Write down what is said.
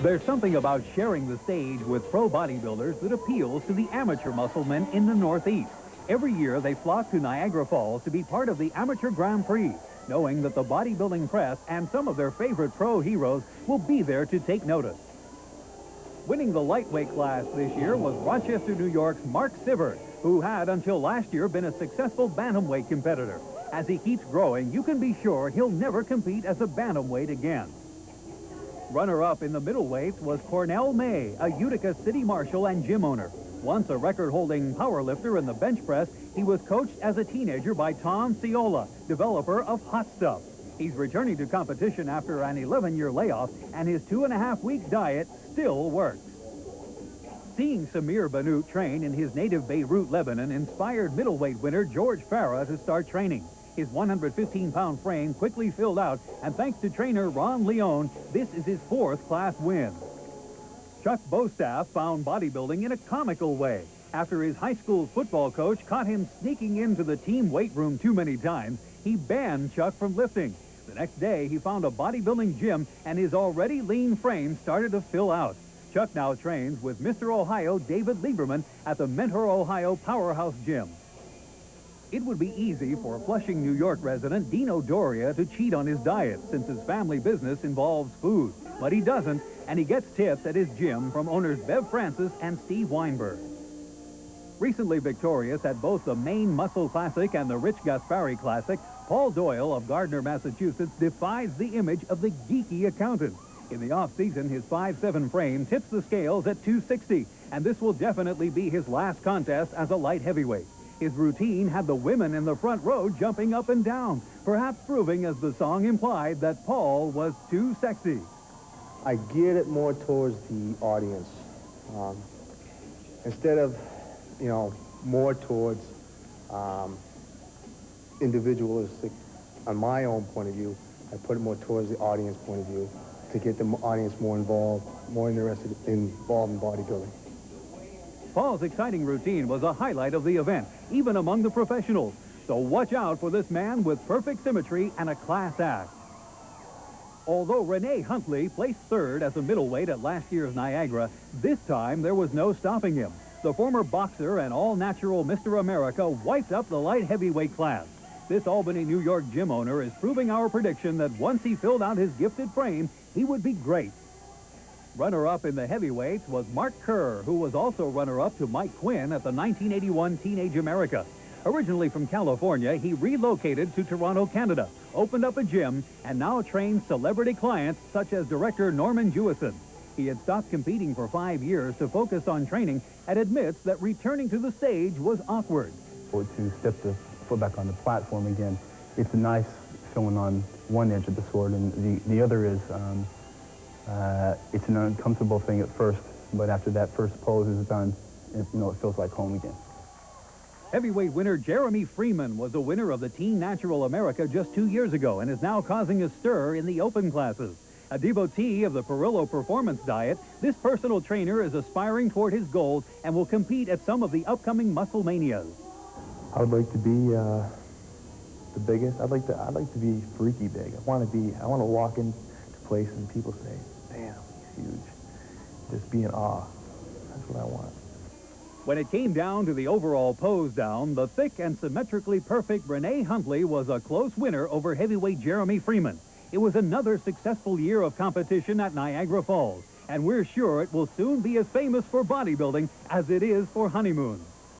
There's something about sharing the stage with pro bodybuilders that appeals to the amateur musclemen in the Northeast. Every year, they flock to Niagara Falls to be part of the Amateur Grand Prix, knowing that the bodybuilding press and some of their favorite pro heroes will be there to take notice. Winning the lightweight class this year was Rochester, New York's Mark Sivert, who had until last year been a successful bantamweight competitor. As he keeps growing, you can be sure he'll never compete as a bantamweight again. Runner-up in the middleweights was CORNELL MAYE, a Utica city marshal and gym owner. Once a record-holding powerlifter in the bench press, he was coached as a teenager by Tom Ciola, developer of Hot Stuff. He's returning to competition after an 11-year layoff, and his 2.5-week diet still works. Seeing Samir Bannout train in his native Beirut, Lebanon, inspired middleweight winner George Farah to start training. His 115-pound frame quickly filled out, and thanks to trainer Ron Leone, this is his 4th class win. Chuck Bostaff found bodybuilding in a comical way. After his high school football coach caught him sneaking into the team weight room too many times, he banned Chuck from lifting. The next day, he found a bodybuilding gym, and his already lean frame started to fill out. Chuck now trains with Mr. Ohio David Lieberman at the Mentor, Ohio Powerhouse Gym. It would be easy for Flushing, New York resident Dino Doria to cheat on his diet since his family business involves food. But he doesn't, and he gets tips at his gym from owners Bev Francis and Steve Weinberg. Recently victorious at both the Maine Muscle Classic and the Rich Gaspari Classic, Paul Doyle of Gardner, Massachusetts, defies the image of the geeky accountant. In the off-season, his 5'7" frame tips the scales at 260, and this will definitely be his last contest as a light heavyweight. His routine had the women in the front row jumping up and down, perhaps proving, as the song implied, that Paul was too sexy. I geared it more towards the audience. Instead of, more towards individualistic, on my own point of view, I put it more towards the audience point of view to get the audience more involved, more involved in bodybuilding. Paul's exciting routine was a highlight of the event, even among the professionals. So watch out for this man with perfect symmetry and a class act. Although Renee Huntley placed 3rd as a middleweight at last year's Niagara, this time there was no stopping him. The former boxer and all-natural Mr. America wiped up the light heavyweight class. This Albany, New York gym owner is proving our prediction that once he filled out his gifted frame, he would be great. Runner-up in the heavyweights was Mark Kerr, who was also runner-up to Mike Quinn at the 1981 Teenage America. Originally from California, he relocated to Toronto, Canada, opened up a gym, and now trains celebrity clients such as director Norman Jewison. He had stopped competing for 5 years to focus on training and admits that returning to the stage was awkward. Or to step the foot back on the platform again, it's a nice feeling on one edge of the sword, and the other is it's an uncomfortable thing at first, but after that first pose is done, it feels like home again. Heavyweight winner Jeramy Freeman was a winner of the Teen Natural America just 2 years ago and is now causing a stir in the open classes. A devotee of the Perillo performance diet, this personal trainer is aspiring toward his goals and will compete at some of the upcoming Muscle Manias. I would like to be the biggest. I'd like to be freaky big. I want to walk into places and people say, "Damn, he's huge." Just be in awe. That's what I want. When it came down to the overall pose down, the thick and symmetrically perfect Renee Huntley was a close winner over heavyweight Jeramy Freeman. It was another successful year of competition at Niagara Falls, and we're sure it will soon be as famous for bodybuilding as it is for honeymoons.